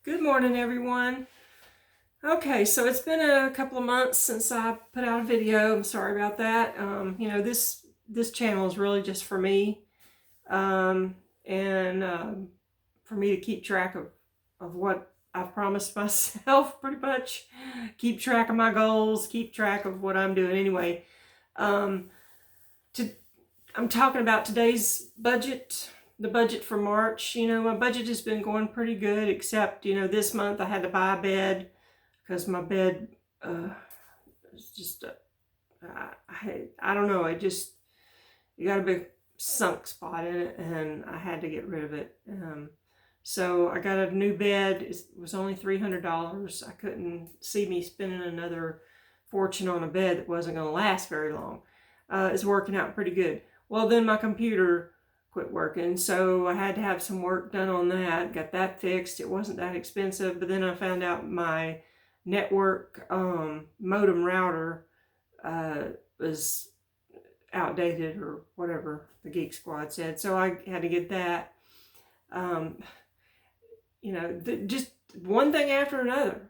Good morning, everyone. Okay, so it's been a couple of months since I put out a video. I'm sorry about that. This channel is really just for me, and for me to keep track of what I've promised myself, pretty much. Keep track of my goals, keep track of what I'm doing. Anyway, um, to, I'm talking about today's budget. The budget for March. My budget has been going pretty good, except, this month I had to buy a bed because my bed is just, I don't know, it got a big sunk spot in it and I had to get rid of it. So I got a new bed. It was only $300. I couldn't see me spending another fortune on a bed that wasn't going to last very long. It's working out pretty good. Well, then my computer quit working, so I had to have some work done on that. Got that fixed. It wasn't that expensive, but then I found out my network modem router was outdated or whatever the Geek Squad said, so I had to get that. Just one thing after another.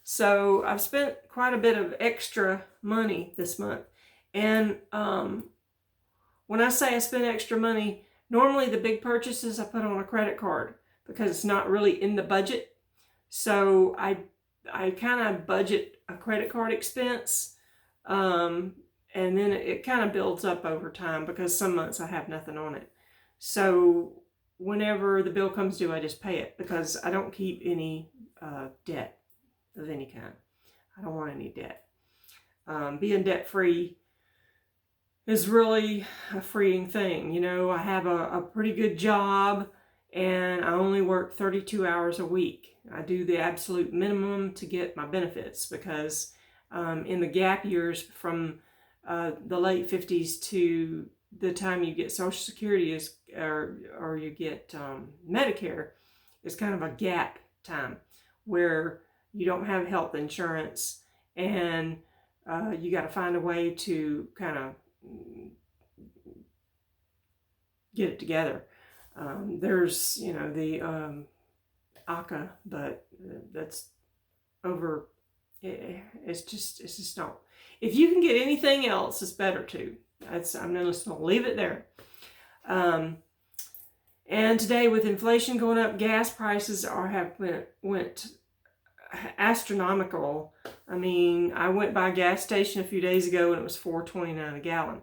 So I've spent quite a bit of extra money this month, and when I say I spend extra money, normally the big purchases I put on a credit card because it's not really in the budget. So I kind of budget a credit card expense, and then it kind of builds up over time because some months I have nothing on it. So whenever the bill comes due, I just pay it because I don't keep any debt of any kind. I don't want any debt. Being debt-free is really a freeing thing. I have a pretty good job and I only work 32 hours a week. I do the absolute minimum to get my benefits because in the gap years from the late 50s to the time you get Social Security or you get Medicare is kind of a gap time where you don't have health insurance and you got to find a way to kind of get it together. There's, the ACA, but that's over. It's just not. If you can get anything else, it's better too. I'm just going to leave it there. And today, with inflation going up, gas prices went astronomical. I mean, I went by a gas station a few days ago and it was $4.29 a gallon.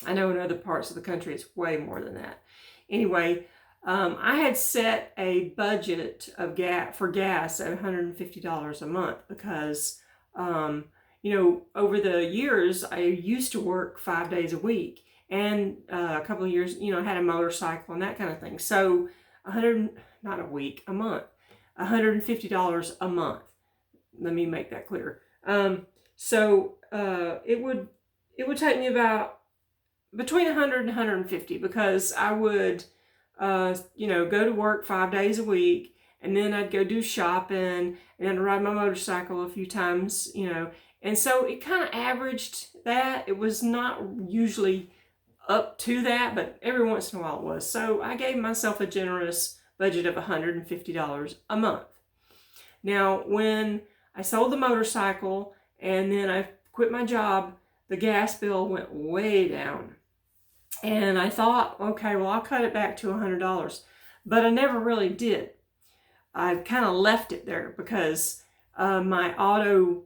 I know in other parts of the country it's way more than that. Anyway, I had set a budget of for gas at $150 a month because, over the years I used to work 5 days a week and a couple of years, I had a motorcycle and that kind of thing. So not a week, a month. $150 a month. Let me make that clear. So it would take me about between 100 and 150 because I would, go to work 5 days a week and then I'd go do shopping and then ride my motorcycle a few times, and so it kind of averaged that. It was not usually up to that, but every once in a while it was. So I gave myself a generous budget of $150 a month. Now, when I sold the motorcycle and then I quit my job, the gas bill went way down. And I thought, okay, well, I'll cut it back to $100. But I never really did. I kind of left it there because my auto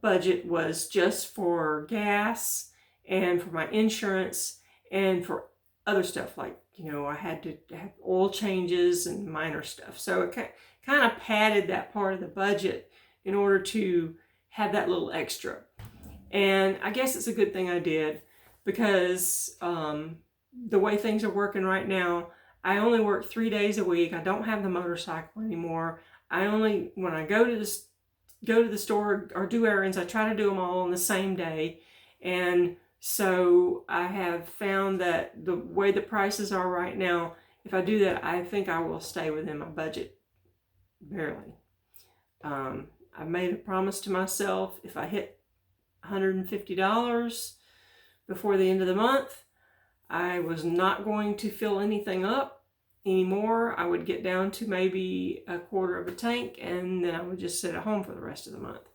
budget was just for gas and for my insurance and for other stuff like, I had to have oil changes and minor stuff. So it kind of padded that part of the budget in order to have that little extra. And I guess it's a good thing I did because the way things are working right now, I only work 3 days a week. I don't have the motorcycle anymore. When I go to the store or do errands, I try to do them all on the same day. And so I have found that the way the prices are right now, if I do that, I think I will stay within my budget, barely. I made a promise to myself, if I hit $150 before the end of the month, I was not going to fill anything up anymore. I would get down to maybe a quarter of a tank, and then I would just sit at home for the rest of the month.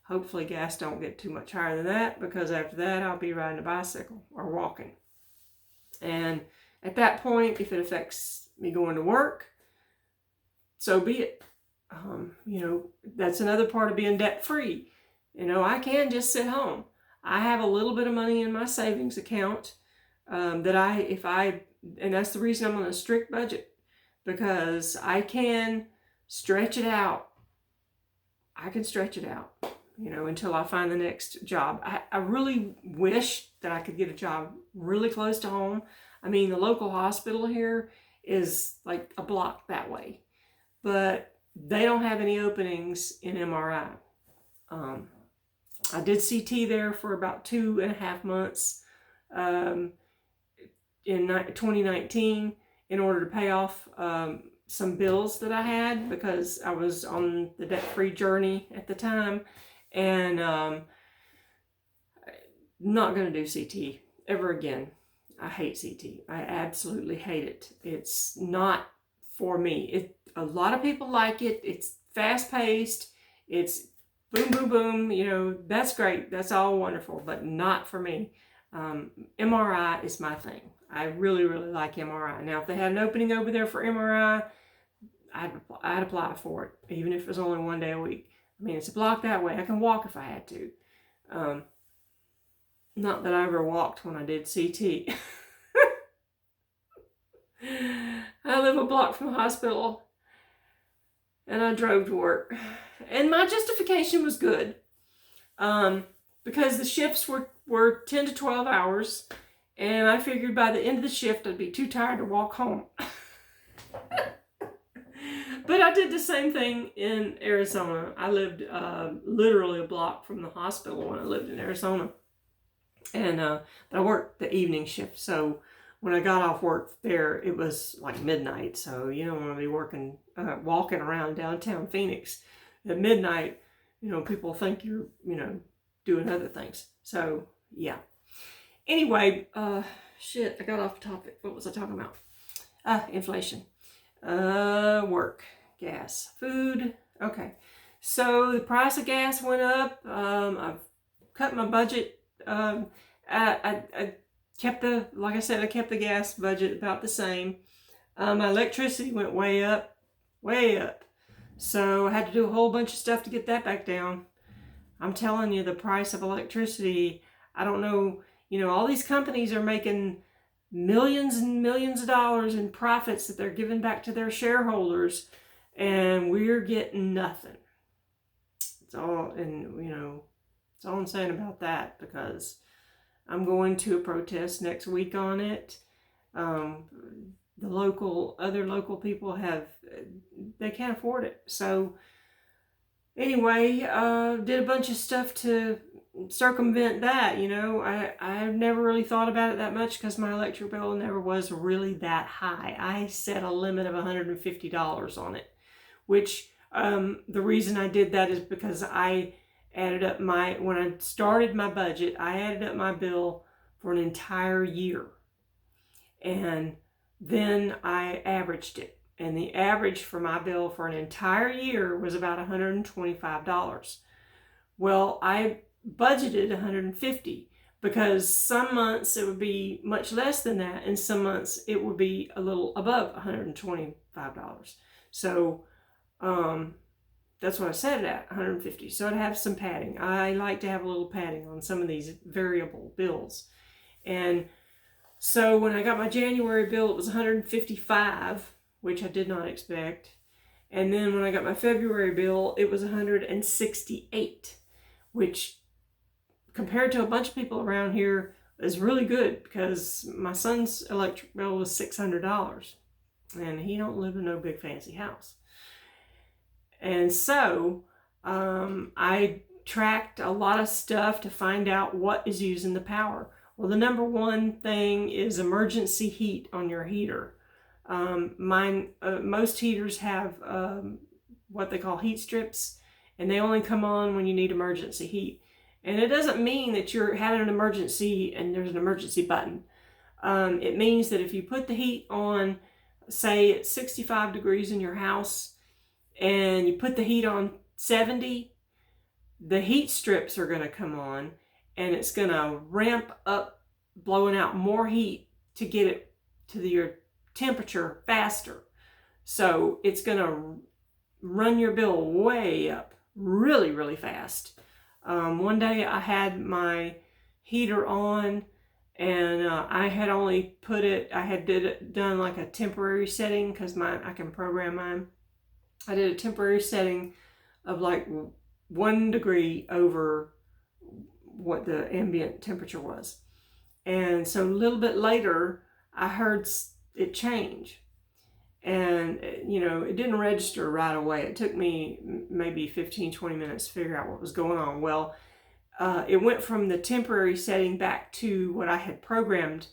Hopefully gas don't get too much higher than that, because after that I'll be riding a bicycle or walking. And at that point, if it affects me going to work, so be it. That's another part of being debt free. I can just sit home. I have a little bit of money in my savings account and that's the reason I'm on a strict budget, because I can stretch it out. I can stretch it out, until I find the next job. I really wish that I could get a job really close to home. I mean, the local hospital here is like a block that way, but they don't have any openings in MRI. I did CT there for about 2.5 months in 2019 in order to pay off some bills that I had, because I was on the debt-free journey at the time, and not going to do CT ever again. I hate CT. I absolutely hate it. It's not for me. A lot of people like it. It's fast-paced. It's boom, boom, boom. That's great. That's all wonderful, but not for me. MRI is my thing. I really, really like MRI. Now, if they had an opening over there for MRI, I'd apply for it, even if it was only 1 day a week. I mean, it's a block that way. I can walk if I had to. Not that I ever walked when I did CT. I live a block from the hospital, and I drove to work. And my justification was good, because the shifts were 10 to 12 hours, and I figured by the end of the shift I'd be too tired to walk home. But I did the same thing in Arizona. I lived literally a block from the hospital when I lived in Arizona. And but I worked the evening shift, so when I got off work there, it was like midnight. So you don't want to be walking around downtown Phoenix at midnight. People think you're, doing other things. So yeah. Anyway, I got off topic. What was I talking about? Inflation. Work, gas, food. Okay. So the price of gas went up. I've cut my budget. I kept I kept the gas budget about the same. My electricity went way up. So I had to do a whole bunch of stuff to get that back down. I'm telling you, the price of electricity, I don't know, all these companies are making millions and millions of dollars in profits that they're giving back to their shareholders, and we're getting nothing. It's all I'm saying about that, because I'm going to a protest next week on it. Other local people they can't afford it. So anyway, did a bunch of stuff to circumvent that. I've never really thought about it that much, because my electric bill never was really that high. I set a limit of $150 on it, which the reason I did that is because I added up when I started my budget, I added up my bill for an entire year. And then I averaged it. And the average for my bill for an entire year was about $125. Well, I budgeted $150, because some months it would be much less than that, and some months it would be a little above $125. So, that's what I set it at, $150. So I'd have some padding. I like to have a little padding on some of these variable bills. And so when I got my January bill, it was $155, which I did not expect. And then when I got my February bill, it was $168, which compared to a bunch of people around here is really good, because my son's electric bill was $600, and he don't live in no big fancy house. And so I tracked a lot of stuff to find out what is using the power. Well, the number one thing is emergency heat on your heater. Most heaters have what they call heat strips, and they only come on when you need emergency heat. And it doesn't mean that you're having an emergency and there's an emergency button. It means that if you put the heat on say it's 65 degrees in your house and you put the heat on 70, the heat strips are going to come on and it's going to ramp up, blowing out more heat to get it to your temperature faster. So it's going to run your bill way up really, really fast. One day I had my heater on and I had only put it, done like a temporary setting because I can program mine. I did a temporary setting of like 1 degree over what the ambient temperature was. And so a little bit later, I heard it change. And, you know, it didn't register right away. It took me maybe 15, 20 minutes to figure out what was going on. Well, it went from the temporary setting back to what I had programmed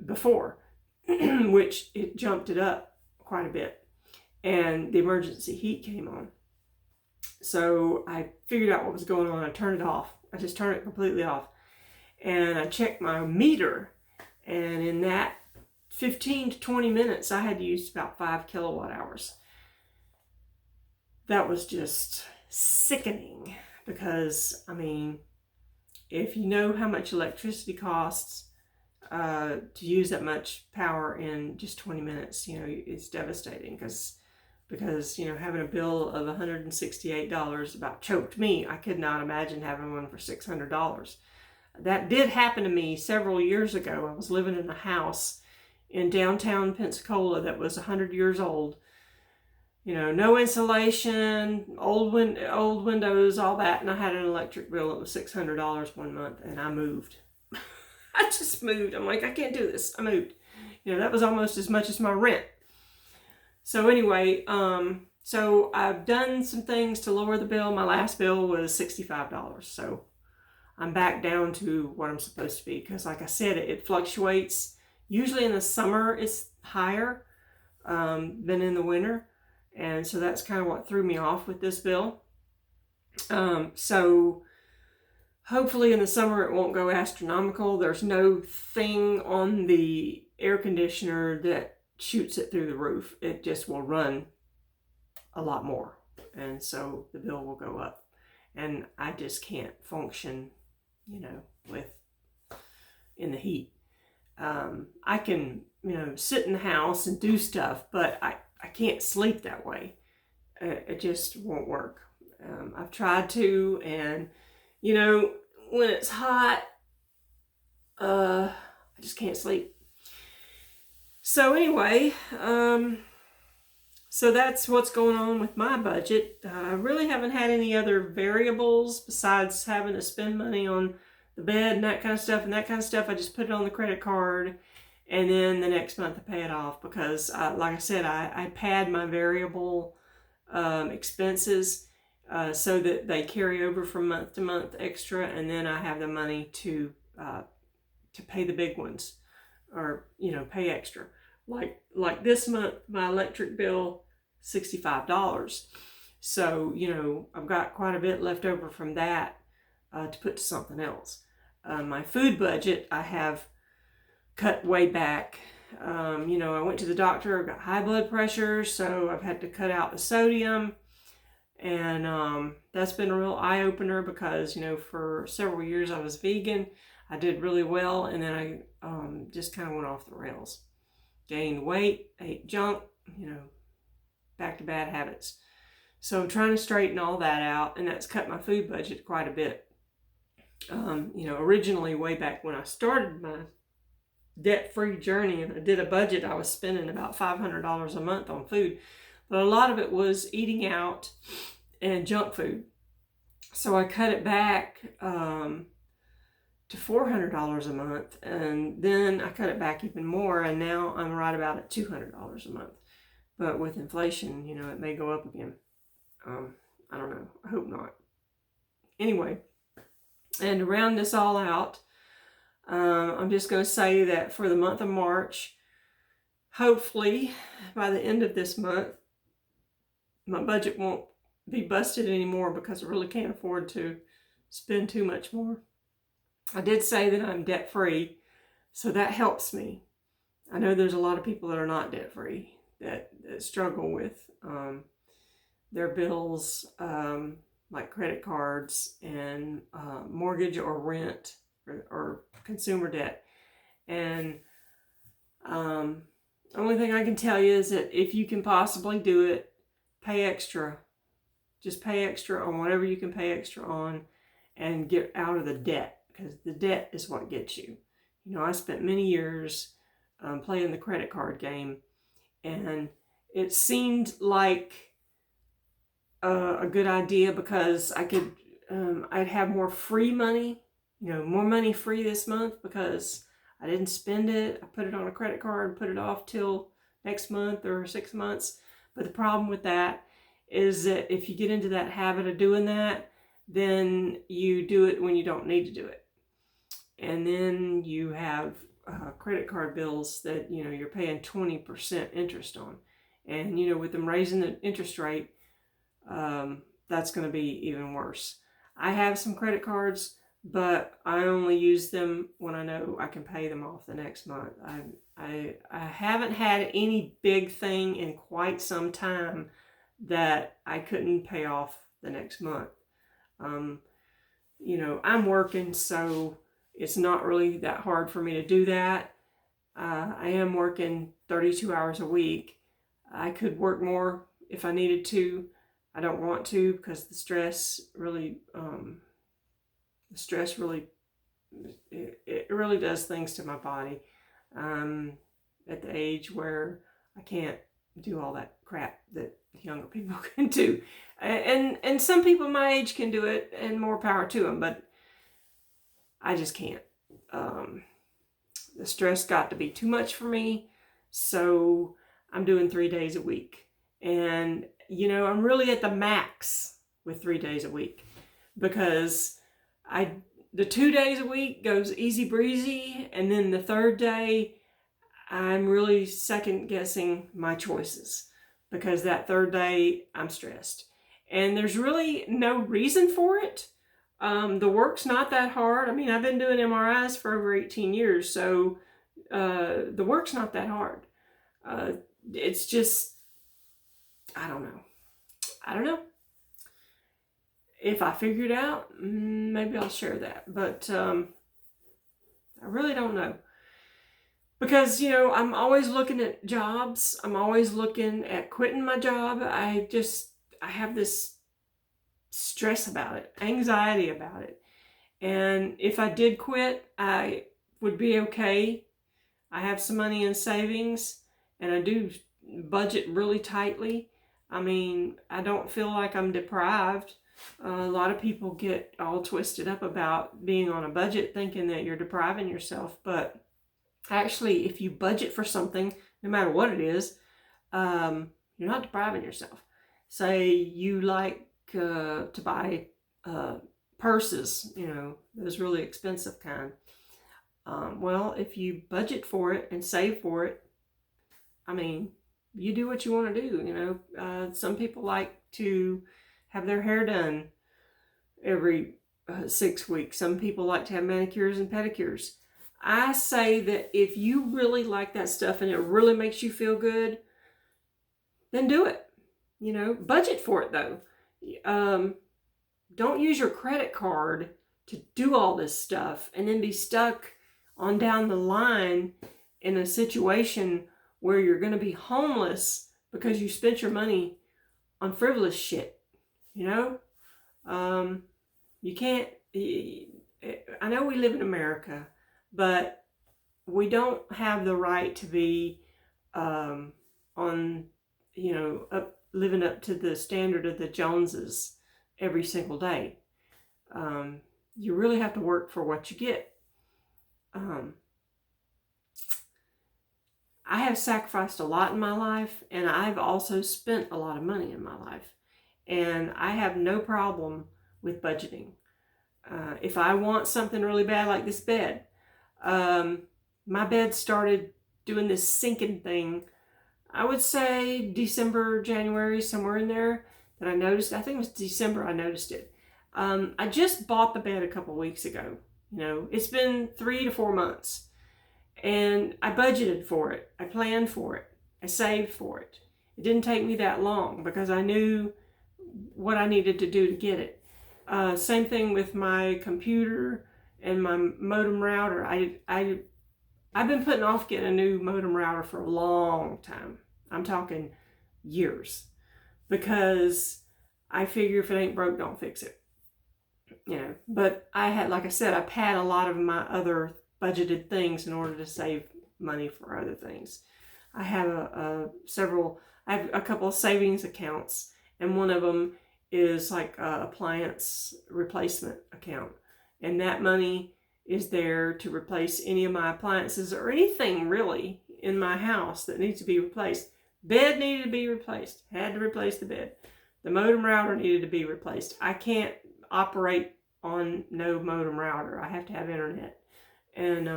before, which it jumped it up quite a bit. And the emergency heat came on. So I figured out what was going on. I turned it off. I just turned it completely off. And I checked my meter. And in that 15 to 20 minutes, I had used about 5 kilowatt hours. That was just sickening because, I mean, if you know how much electricity costs to use that much power in just 20 minutes, you know, it's devastating because, you know, having a bill of $168 about choked me. I could not imagine having one for $600. That did happen to me several years ago. I was living in a house in downtown Pensacola that was 100 years old. You know, no insulation, old windows, all that. And I had an electric bill that was $600 one month, and I moved. I just moved. I'm like, I can't do this. I moved. You know, that was almost as much as my rent. So anyway, so I've done some things to lower the bill. My last bill was $65. So I'm back down to what I'm supposed to be. Because like I said, it fluctuates. Usually in the summer, it's higher than in the winter. And so that's kind of what threw me off with this bill. So hopefully in the summer it won't go astronomical. There's no thing on the air conditioner that shoots it through the roof. It just will run a lot more. And so the bill will go up. And I just can't function, you know, in the heat. I can, you know, sit in the house and do stuff, but I can't sleep that way. It just won't work. I've tried to, and, you know, when it's hot, I just can't sleep. So anyway, so that's what's going on with my budget. I really haven't had any other variables besides having to spend money on the bed and that kind of stuff. And that kind of stuff, I just put it on the credit card. And then the next month I pay it off because, like I said, I pad my variable expenses so that they carry over from month to month extra. And then I have the money to pay the big ones or, you know, pay extra. Like this month, my electric bill, $65. So, you know, I've got quite a bit left over from that to put to something else. My food budget, I have cut way back. You know, I went to the doctor, I've got high blood pressure, so I've had to cut out the sodium. And that's been a real eye-opener because, you know, for several years I was vegan. I did really well, and then I just kind of went off the rails. Gained weight, ate junk, you know, back to bad habits. So I'm trying to straighten all that out, and that's cut my food budget quite a bit. You know, originally way back when I started my debt-free journey and I did a budget, I was spending about $500 a month on food. But a lot of it was eating out and junk food. So I cut it back to $400 a month, and then I cut it back even more, and now I'm right about at $200 a month. But with inflation, you know, it may go up again. I don't know. I hope not. Anyway, and to round this all out, I'm just going to say that for the month of March, hopefully by the end of this month, my budget won't be busted anymore because I really can't afford to spend too much more. I did say that I'm debt-free, so that helps me. I know there's a lot of people that are not debt free that struggle with their bills, like credit cards and mortgage or rent or consumer debt. And the only thing I can tell you is that if you can possibly do it, pay extra. Just pay extra on whatever you can pay extra on and get out of the debt, because the debt is what gets you. You know, I spent many years playing the credit card game, and it seemed like a good idea because I could, I'd have more free money, you know, more money free this month because I didn't spend it. I put it on a credit card, put it off till next month or 6 months. But the problem with that is that if you get into that habit of doing that, then you do it when you don't need to do it. And then you have credit card bills that, you know, you're paying 20% interest on. And, you know, with them raising the interest rate, that's going to be even worse. I have some credit cards, but I only use them when I know I can pay them off the next month. I haven't had any big thing in quite some time that I couldn't pay off the next month. You know, I'm working, so it's not really that hard for me to do that. I am working 32 hours a week. I could work more if I needed to. I don't want to because the stress really, it really does things to my body. At the age where I can't do all that crap that younger people can do. And some people my age can do it, and more power to them, but I just can't. The stress got to be too much for me, so I'm doing 3 days a week. And, you know, I'm really at the max with 3 days a week because the 2 days a week goes easy breezy, and then the third day, I'm really second guessing my choices because that third day I'm stressed. And there's really no reason for it. The work's not that hard. I mean, I've been doing MRIs for over 18 years, so the work's not that hard. It's just, I don't know. If I figure it out, maybe I'll share that. But I really don't know. Because, you know, I'm always looking at jobs. I'm always looking at quitting my job. I have this stress about it, anxiety about it. And if I did quit, I would be okay. I have some money in savings, and I do budget really tightly. I mean, I don't feel like I'm deprived. A lot of people get all twisted up about being on a budget, thinking that you're depriving yourself. But actually, if you budget for something, no matter what it is, you're not depriving yourself. Say you like to buy purses, you know, those really expensive kind. Well, if you budget for it and save for it, I mean, you do what you want to do, you know. Some people like to have their hair done every 6 weeks. Some people like to have manicures and pedicures. I say that if you really like that stuff and it really makes you feel good, then do it. You know, budget for it though. Don't use your credit card to do all this stuff and then be stuck on down the line in a situation where you're going to be homeless because you spent your money on frivolous shit. You know, you can't, I know we live in America, but we don't have the right to be on, you know, living up to the standard of the Joneses every single day. You really have to work for what you get. I have sacrificed a lot in my life, and I've also spent a lot of money in my life. And I have no problem with budgeting. If I want something really bad, like this bed, my bed started doing this sinking thing, I would say December, January, somewhere in there that I noticed. I think it was December I noticed it. I just bought the bed a couple weeks ago. You know, it's been 3 to 4 months. And I budgeted for it. I planned for it. I saved for it. It didn't take me that long because I knew what I needed to do to get it. Same thing with my computer and my modem router. I've been putting off getting a new modem router for a long time. I'm talking years, because I figure if it ain't broke, don't fix it. But like I said, I pad a lot of my other budgeted things in order to save money for other things. I have I have a couple of savings accounts, and one of them is like a appliance replacement account. And that money is there to replace any of my appliances or anything really in my house that needs to be replaced. Bed needed to be replaced. Had to replace the bed. The modem router needed to be replaced. I can't operate on no modem router. I have to have internet. And,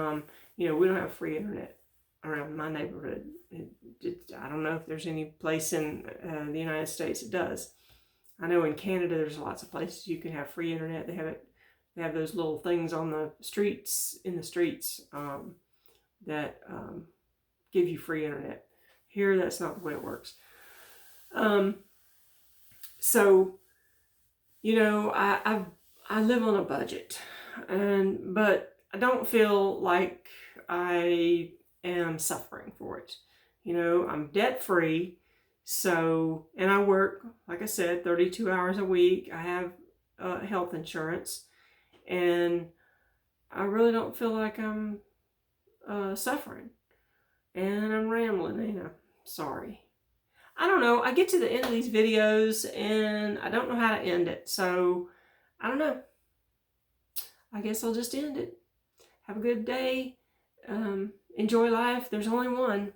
we don't have free internet around my neighborhood. I don't know if there's any place in the United States that does. I know in Canada there's lots of places you can have free internet. They have those little things on the streets, that give you free internet. Here, that's not the way it works. So, I live on a budget, but I don't feel like I am suffering for it. I'm debt free. So, and I work, like I said, 32 hours a week. I have health insurance, and I really don't feel like I'm suffering. And I'm rambling, ain't I? Sorry. I don't know. I get to the end of these videos and I don't know how to end it. So, I don't know. I guess I'll just end it. Have a good day. Enjoy life. There's only one.